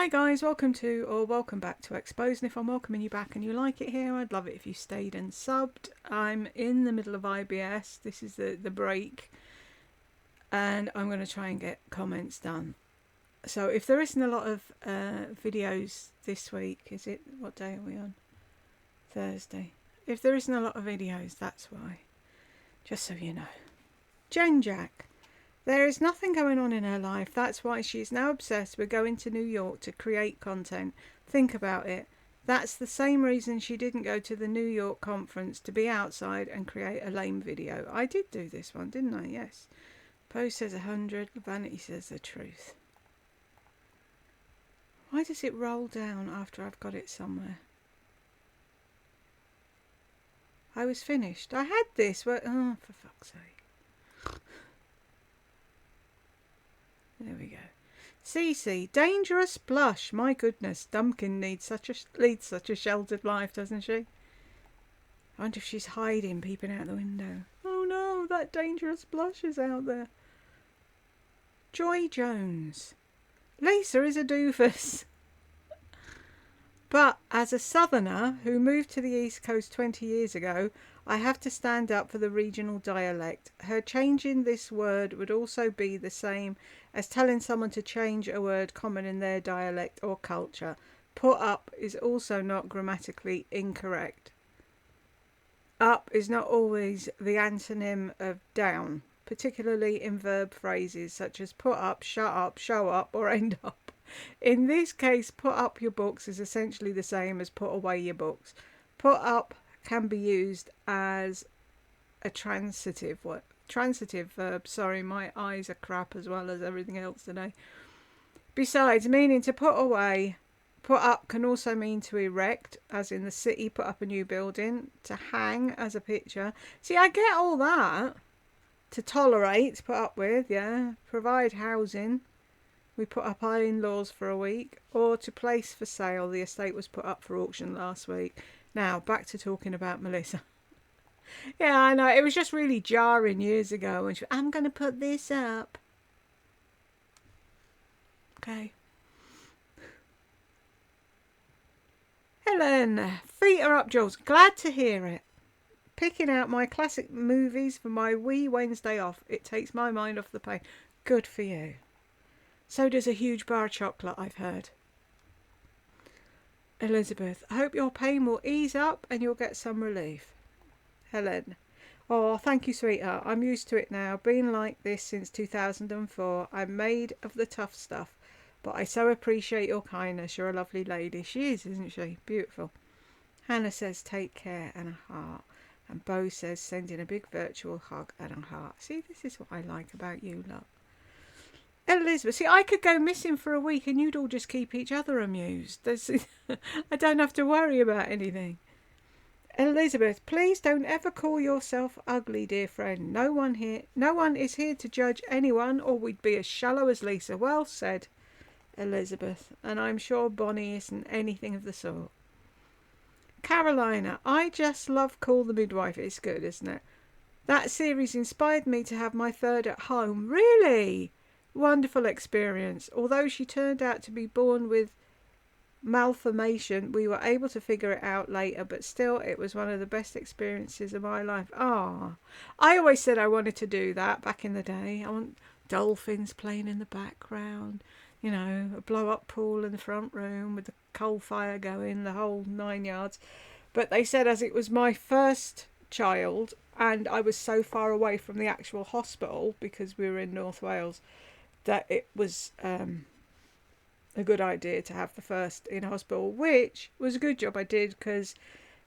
Hi guys, welcome back to Exposed. And if I'm welcoming you back and you like it here, I'd love it if you stayed and subbed. I'm in the middle of IBS. This is the break, and I'm going to try and get comments done. So if there isn't a lot of videos this week, what day are we on? Thursday. If there isn't a lot of videos, that's why. Just so you know. Jen Jack. There is nothing going on in her life. That's why she is now obsessed with going to New York to create content. Think about it. That's the same reason she didn't go to the New York conference, to be outside and create a lame video. I did do this one, didn't I? Yes. Post says 100. Vanity says the truth. Why does it roll down after I've got it somewhere? I was finished. I had this. Oh, for fuck's sake. There we go. Cece, dangerous blush. My goodness, Dumpkin leads such a sheltered life, doesn't she? I wonder if she's hiding, peeping out the window. Oh no, that dangerous blush is out there. Joy Jones. Lisa is a doofus. But as a southerner who moved to the East Coast 20 years ago, I have to stand up for the regional dialect. Her changing this word would also be the same as telling someone to change a word common in their dialect or culture. Put up is also not grammatically incorrect. Up is not always the antonym of down, particularly in verb phrases such as put up, shut up, show up, or end up. In this case, put up your books is essentially the same as put away your books. Put up can be used as a transitive verb. Sorry, my eyes are crap as well as everything else today. Besides meaning to put away, put up can also mean to erect, as in the city, put up a new building. To hang as a picture. See, I get all that. To tolerate, put up with, yeah. Provide housing. We put up our in-laws for a week. Or to place for sale. The estate was put up for auction last week. Now, back to talking about Melissa. Yeah, I know. It was just really jarring years ago when she went, I'm going to put this up. Okay. Helen, feet are up, Jules. Glad to hear it. Picking out my classic movies for my wee Wednesday off. It takes my mind off the pain. Good for you. So does a huge bar of chocolate, I've heard. Elizabeth, I hope your pain will ease up and you'll get some relief. Helen, oh, thank you, sweetheart. I'm used to it now. Been like this since 2004. I'm made of the tough stuff. But I so appreciate your kindness. You're a lovely lady. She is, isn't she? Beautiful. Hannah says, take care, and a heart. And Bo says, sending a big virtual hug and a heart. See, this is what I like about you, love. Elizabeth, see, I could go missing for a week and you'd all just keep each other amused. I don't have to worry about anything. Elizabeth, please don't ever call yourself ugly, dear friend. No one is here to judge anyone, or we'd be as shallow as Lisa. Well said, Elizabeth. And I'm sure Bonnie isn't anything of the sort. Carolina, I just love Call the Midwife. It's good, isn't it? That series inspired me to have my third at home. Really? Wonderful experience. Although she turned out to be born with malformation, we were able to figure it out later, but still it was one of the best experiences of my life. I always said I wanted to do that back in the day. I want dolphins playing in the background, you know, a blow-up pool in the front room with the coal fire going, the whole 9 yards. But they said as it was my first child and I was so far away from the actual hospital because we were in North Wales, that it was a good idea to have the first in hospital, which was a good job I did because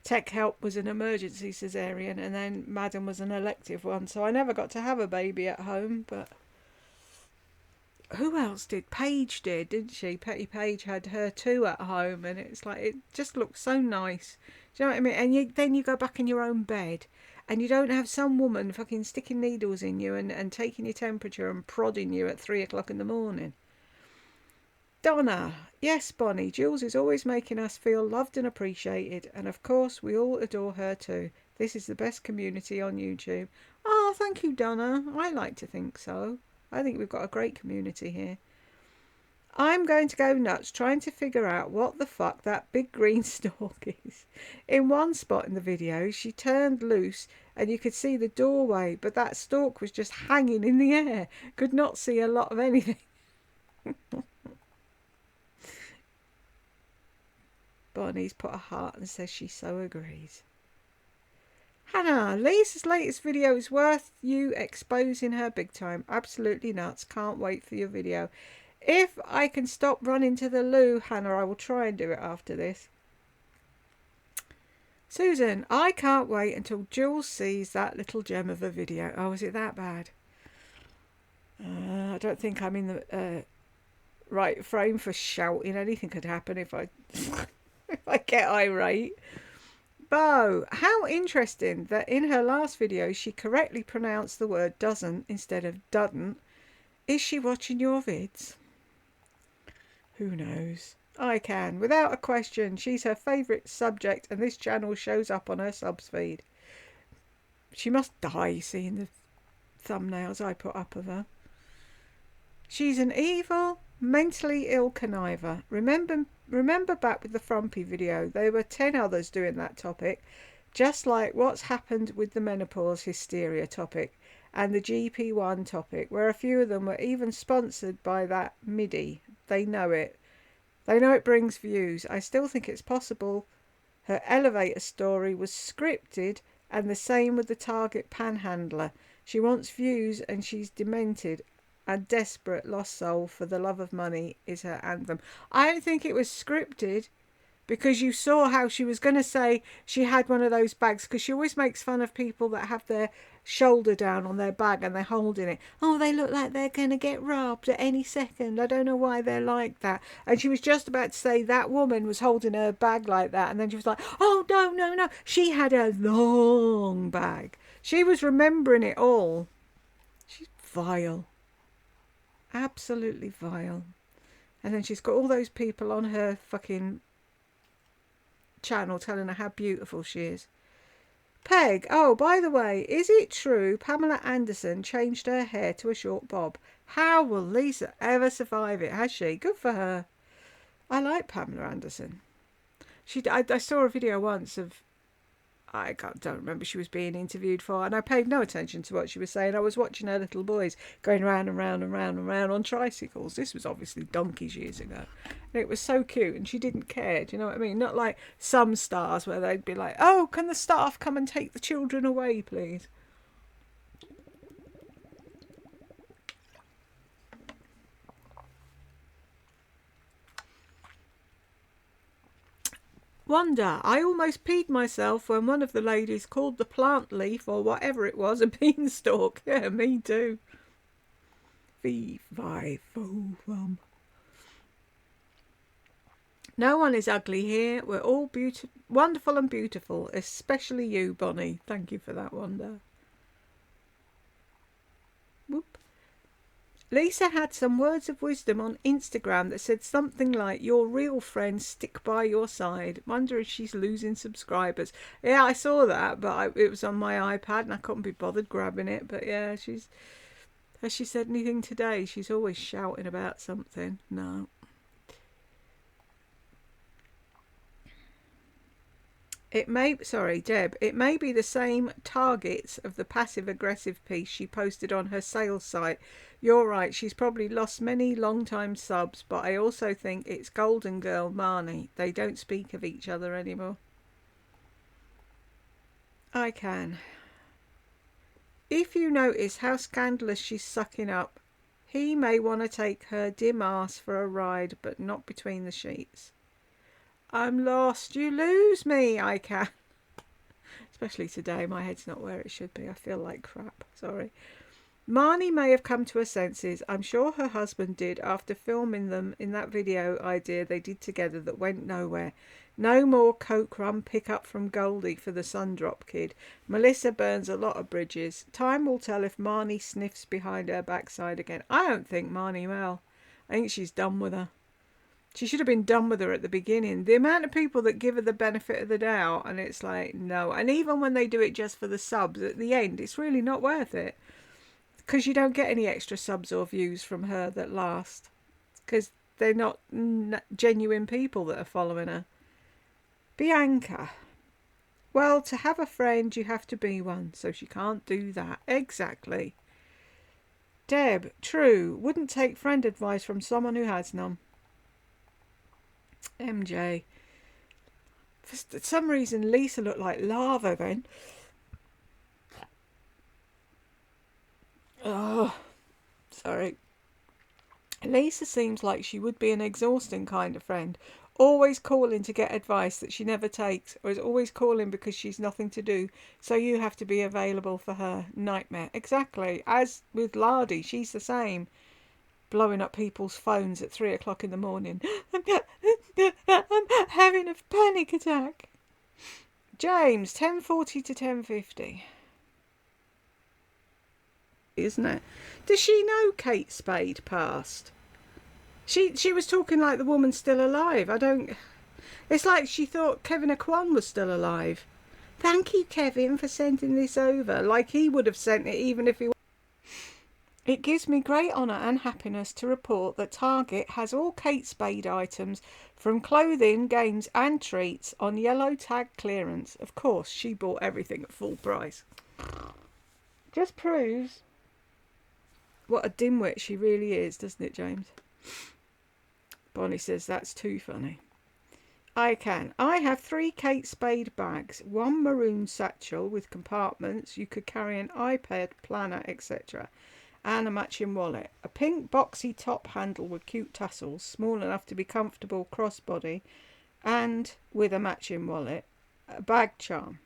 Tech Help was an emergency cesarean and then Madam was an elective one, so I never got to have a baby at home. But who else did? Paige did, didn't she? Petty Page had her too at home, and it's like, it just looked so nice. Do you know what I mean? And then you go back in your own bed and you don't have some woman fucking sticking needles in you and taking your temperature and prodding you at 3 o'clock in the morning. Donna, yes, Bonnie, Jules is always making us feel loved and appreciated, and of course we all adore her too. This is the best community on YouTube. Oh, thank you, Donna. I like to think so. I think we've got a great community here. I'm going to go nuts trying to figure out what the fuck that big green stalk is. In one spot in the video, she turned loose and you could see the doorway, but that stalk was just hanging in the air. Could not see a lot of anything. Bonnie's put a heart and says she so agrees. Hannah, Lisa's latest video is worth you exposing her big time. Absolutely nuts. Can't wait for your video. If I can stop running to the loo, Hannah, I will try and do it after this. Susan, I can't wait until Jules sees that little gem of a video. Oh, is it that bad? I don't think I'm in the right frame for shouting. Anything could happen if I if I get irate. Bo, how interesting that in her last video she correctly pronounced the word doesn't instead of doesn't. Is she watching your vids? Who knows? I can. Without a question, she's her favourite subject and this channel shows up on her subs feed. She must die seeing the thumbnails I put up of her. She's an evil, mentally ill conniver. Remember back with the Frumpy video, there were 10 others doing that topic, just like what's happened with the menopause hysteria topic and the GP1 topic, where a few of them were even sponsored by that MIDI. They know it. They know it brings views. I still think it's possible her elevator story was scripted, and the same with the Target panhandler. She wants views and she's demented. A desperate lost soul for the love of money is her anthem. I don't think it was scripted, because you saw how she was going to say she had one of those bags, because she always makes fun of people that have their shoulder down on their bag and they're holding it. Oh, they look like they're going to get robbed at any second. I don't know why they're like that. And she was just about to say that woman was holding her bag like that, and then she was like, oh, no. She had a long bag. She was remembering it all. She's vile. Absolutely vile. And then she's got all those people on her fucking channel telling her how beautiful she is. Peg, oh, by the way, is it true Pamela Anderson changed her hair to a short bob? How will Lisa ever survive it? Has she? Good for her. I like Pamela Anderson. I saw a video once of, don't remember, she was being interviewed for, and I paid no attention to what she was saying. I was watching her little boys going round and round and round and round on tricycles. This was obviously donkeys years ago. And it was so cute, and she didn't care, do you know what I mean? Not like some stars where they'd be like, oh, can the staff come and take the children away, please? Wonder, I almost peed myself when one of the ladies called the plant leaf, or whatever it was, a beanstalk. Yeah, me too. Fee, fi, fo, fum. No one is ugly here. We're all wonderful and beautiful, especially you, Bonnie. Thank you for that, Wonder. Whoop. Lisa had some words of wisdom on Instagram that said something like, your real friends stick by your side. Wonder if she's losing subscribers. Yeah, I saw that, but it was on my iPad and I couldn't be bothered grabbing it. But yeah, has she said anything today? She's always shouting about something. No. Deb, it may be the same targets of the passive-aggressive piece she posted on her sales site. You're right, she's probably lost many long-time subs, but I also think it's Golden Girl Marnie. They don't speak of each other anymore. I can. If you notice how scandalous she's sucking up, he may want to take her dim ass for a ride, but not between the sheets. I'm lost. You lose me. I can. Especially today. My head's not where it should be. I feel like crap. Sorry. Marnie may have come to her senses. I'm sure her husband did after filming them in that video idea they did together that went nowhere. No more coke rum pick up from Goldie for the Sundrop kid. Melissa burns a lot of bridges. Time will tell if Marnie sniffs behind her backside again. I don't think Marnie will. I think she's done with her. She should have been done with her at the beginning. The amount of people that give her the benefit of the doubt, and it's like, no. And even when they do it just for the subs, at the end, it's really not worth it. Because you don't get any extra subs or views from her that last. Because they're not genuine people that are following her. Bianca. Well, to have a friend, you have to be one, so she can't do that. Exactly. Deb. True. Wouldn't take friend advice from someone who has none. MJ. For some reason, Lisa looked like lava then. Oh, sorry. Lisa seems like she would be an exhausting kind of friend, always calling to get advice that she never takes, or is always calling because she's nothing to do, so you have to be available for her. Nightmare. Exactly. As with Lardy, she's the same. Blowing up people's phones at 3 o'clock in the morning. I'm having a panic attack. James, 10:40 to 10:50. Isn't it? Does she know Kate Spade passed? She was talking like the woman's still alive. I don't. It's like she thought Kevin Aquan was still alive. Thank you, Kevin, for sending this over. Like he would have sent it even if he. It gives me great honour and happiness to report that Target has all Kate Spade items from clothing, games and treats on yellow tag clearance. Of course, she bought everything at full price. Just proves what a dimwit she really is, doesn't it, James? Bonnie says that's too funny. I have 3 Kate Spade bags, 1 maroon satchel with compartments. You could carry an iPad, planner, etc. and a matching wallet. A pink boxy top handle with cute tassels, small enough to be comfortable crossbody, and with a matching wallet. A bag charm.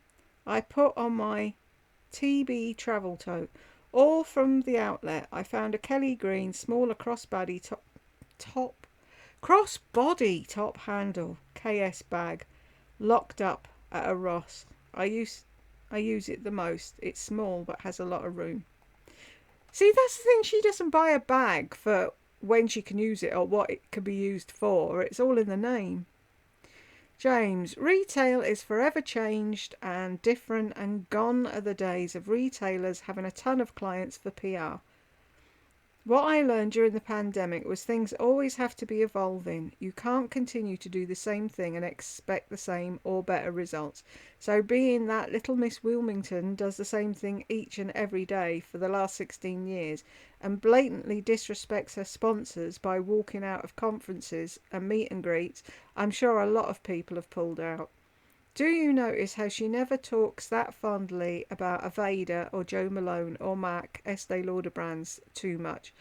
I put on my TB travel tote. All from the outlet. I found a Kelly Green smaller crossbody top handle KS bag locked up at a Ross. I use it the most. It's small but has a lot of room. See, that's the thing. She doesn't buy a bag for when she can use it or what it can be used for. It's all in the name. James, retail is forever changed and different, and gone are the days of retailers having a ton of clients for PR. What I learned during the pandemic was things always have to be evolving. You can't continue to do the same thing and expect the same or better results. So being that little Miss Wilmington does the same thing each and every day for the last 16 years and blatantly disrespects her sponsors by walking out of conferences and meet and greets, I'm sure a lot of people have pulled out. Do you notice how she never talks that fondly about Aveda or Joe Malone or MAC, Estee Lauder brands too much?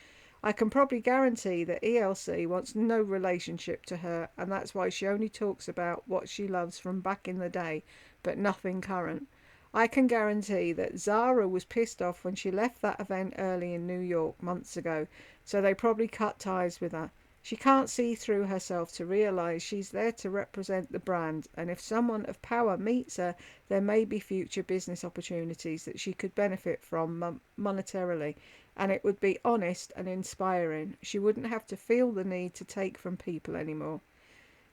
I can probably guarantee that ELC wants no relationship to her, and that's why she only talks about what she loves from back in the day, but nothing current. I can guarantee that Zara was pissed off when she left that event early in New York months ago, so they probably cut ties with her. She can't see through herself to realise she's there to represent the brand, and if someone of power meets her, there may be future business opportunities that she could benefit from monetarily, and it would be honest and inspiring. She wouldn't have to feel the need to take from people anymore.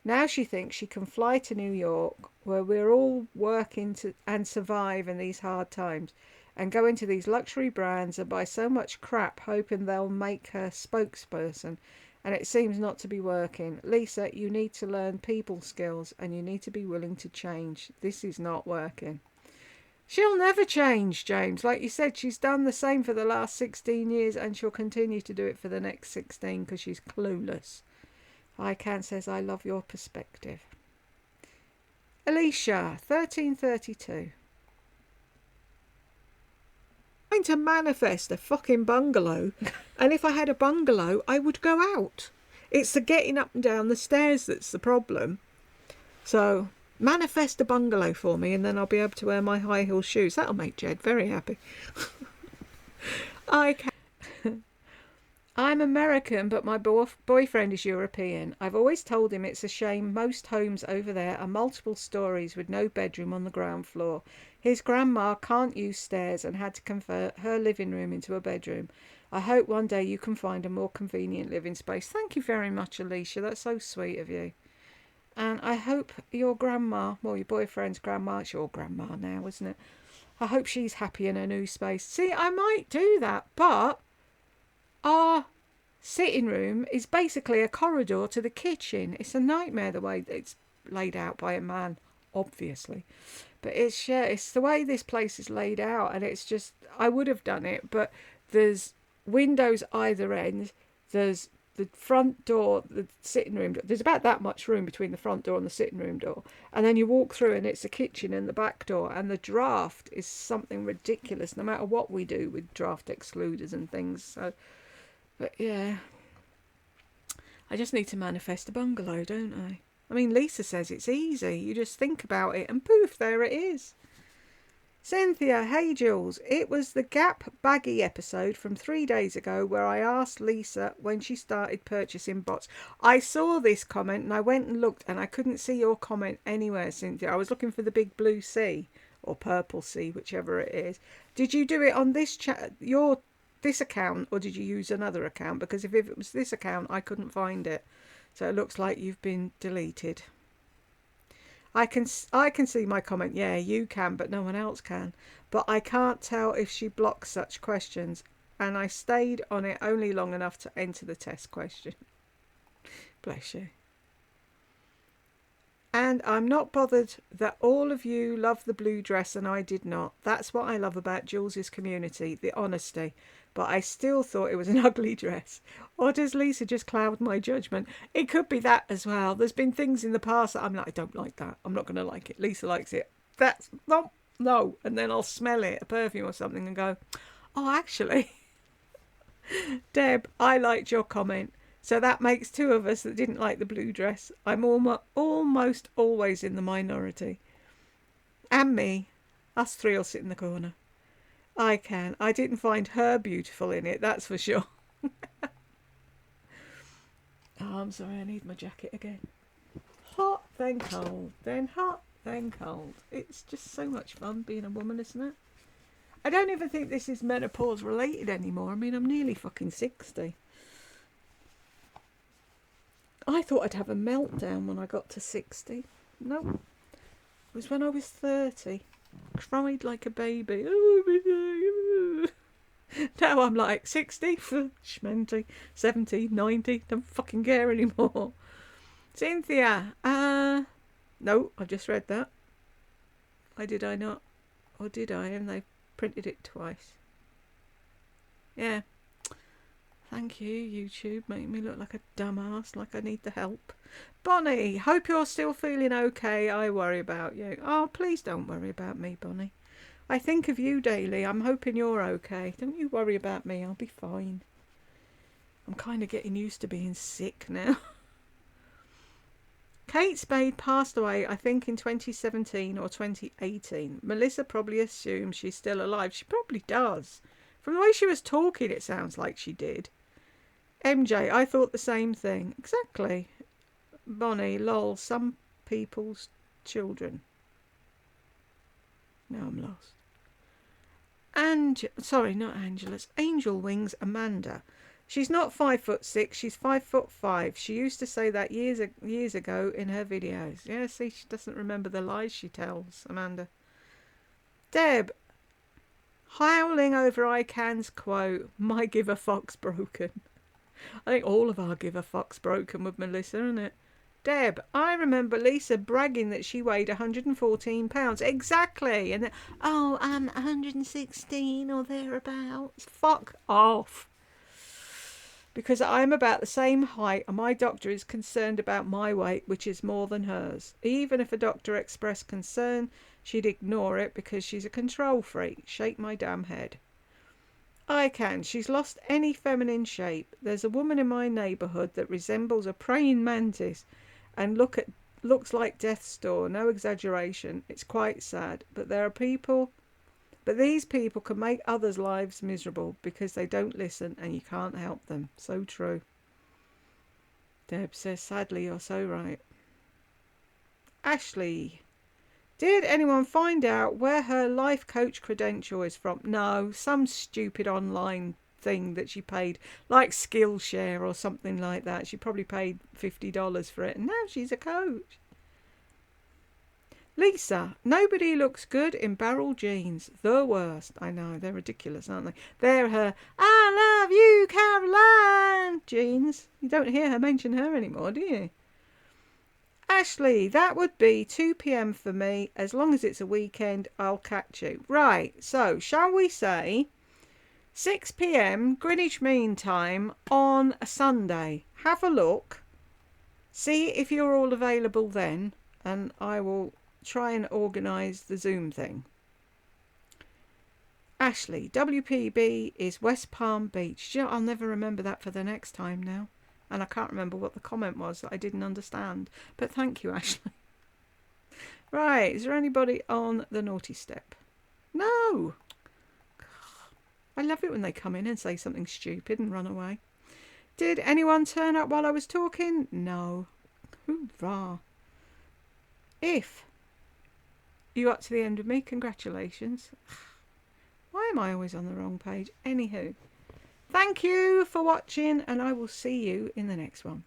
Now she thinks she can fly to New York, where we're all working to and survive in these hard times, and go into these luxury brands and buy so much crap hoping they'll make her spokesperson, and it seems not to be working. Lisa, you need to learn people skills and you need to be willing to change. This is not working. She'll never change, James. Like you said, she's done the same for the last 16 years and she'll continue to do it for the next 16 because she's clueless. Ican says, I love your perspective. Alicia, 1332. Trying to manifest a fucking bungalow, and if I had a bungalow, I would go out. It's the getting up and down the stairs that's the problem. So, manifest a bungalow for me, and then I'll be able to wear my high heel shoes. That'll make Jed very happy. I'm American, but my boyfriend is European. I've always told him it's a shame most homes over there are multiple stories with no bedroom on the ground floor. His grandma can't use stairs and had to convert her living room into a bedroom. I hope one day you can find a more convenient living space. Thank you very much, Alicia. That's so sweet of you. And I hope your grandma, well, your boyfriend's grandma, it's your grandma now, isn't it? I hope she's happy in her new space. See, I might do that, but our sitting room is basically a corridor to the kitchen. It's a nightmare the way that it's laid out by a man, obviously. But it's the way this place is laid out, and it's just, I would have done it, but there's windows either end. There's the front door, the sitting room. There's about that much room between the front door and the sitting room door, and then you walk through, and it's the kitchen and the back door. And the draft is something ridiculous, no matter what we do with draft excluders and things. So, but yeah, I just need to manifest a bungalow, don't I? I mean, Lisa says it's easy. You just think about it and poof, there it is. Cynthia, hey Jules. It was the Gap Baggy episode from 3 days ago where I asked Lisa when she started purchasing bots. I saw this comment and I went and looked and I couldn't see your comment anywhere, Cynthia. I was looking for the big blue C or purple C, whichever it is. Did you do it on this this account, or did you use another account? Because if it was this account, I couldn't find it. So it looks like you've been deleted. I can see my comment. Yeah, you can, but no one else can. But I can't tell if she blocks such questions. And I stayed on it only long enough to enter the test question. Bless you. And I'm not bothered that all of you love the blue dress and I did not. That's what I love about Jules's community, the honesty. But I still thought it was an ugly dress. Or does Lisa just cloud my judgment? It could be that as well. There's been things in the past that I'm like, I don't like that. I'm not going to like it. Lisa likes it. That's no. And then I'll smell it, a perfume or something, and go, oh, actually, Deb, I liked your comment. So that makes two of us that didn't like the blue dress. I'm almost always in the minority. And me. Us three will sit in the corner. I can. I didn't find her beautiful in it, that's for sure. Oh, I'm sorry, I need my jacket again. Hot, then cold, then hot, then cold. It's just so much fun being a woman, isn't it? I don't even think this is menopause related anymore. I mean, I'm nearly fucking 60. I thought I'd have a meltdown when I got to 60. Nope. It was when I was 30. Cried like a baby. Now I'm like 60, schmenty, 70, 90, don't fucking care anymore. Cynthia, no, I've just read that. Did I not? Or did I? And they printed it twice. Yeah. Thank you, YouTube. Make me look like a dumbass, like I need the help. Bonnie, hope you're still feeling okay. I worry about you. Oh, please don't worry about me, Bonnie. I think of you daily. I'm hoping you're okay. Don't you worry about me. I'll be fine. I'm kind of getting used to being sick now. Kate Spade passed away, I think, in 2017 or 2018. Melissa probably assumes she's still alive. She probably does. From the way she was talking, it sounds like she did. MJ, I thought the same thing. Exactly. Bonnie, lol, some people's children. Now I'm lost. Sorry, not Angela's. Angel Wings Amanda. She's not 5'6", she's 5'5". She used to say that years ago in her videos. Yeah, see, she doesn't remember the lies she tells, Amanda. Deb, howling over ICANN's quote, my give a fuck's broken. I think all of our give a fuck's broken with Melissa, isn't it? Deb, I remember Lisa bragging that she weighed 114 pounds. Exactly. And then, 116 or thereabouts. Fuck off. Because I'm about the same height and my doctor is concerned about my weight, which is more than hers. Even if a doctor expressed concern, she'd ignore it because she's a control freak. Shake my damn head. I can. She's lost any feminine shape. There's a woman in my neighbourhood that resembles a praying mantis and looks like death's door. No exaggeration. It's quite sad. But these people can make others' lives miserable because they don't listen and you can't help them. So true. Deb says, sadly, you're so right. Ashley, did anyone find out where her life coach credential is from? No, some stupid online thing that she paid, like Skillshare or something like that. She probably paid $50 for it and now she's a coach. Lisa, nobody looks good in barrel jeans. The worst. I know, they're ridiculous, aren't they? They're her I love you, Caroline jeans. You don't hear her mention her anymore, do you? Ashley, that would be 2 p.m. for me. As long as it's a weekend, I'll catch you. Right, so shall we say 6 p.m. Greenwich Mean Time on a Sunday? Have a look. See if you're all available then, and I will try and organise the Zoom thing. Ashley, WPB is West Palm Beach. I'll never remember that for the next time now. And I can't remember what the comment was that I didn't understand. But thank you, Ashley. Right, is there anybody on the naughty step? No. I love it when they come in and say something stupid and run away. Did anyone turn up while I was talking? No. Hoorah. If you got to the end of me, congratulations. Why am I always on the wrong page? Anywho, thank you for watching, and I will see you in the next one.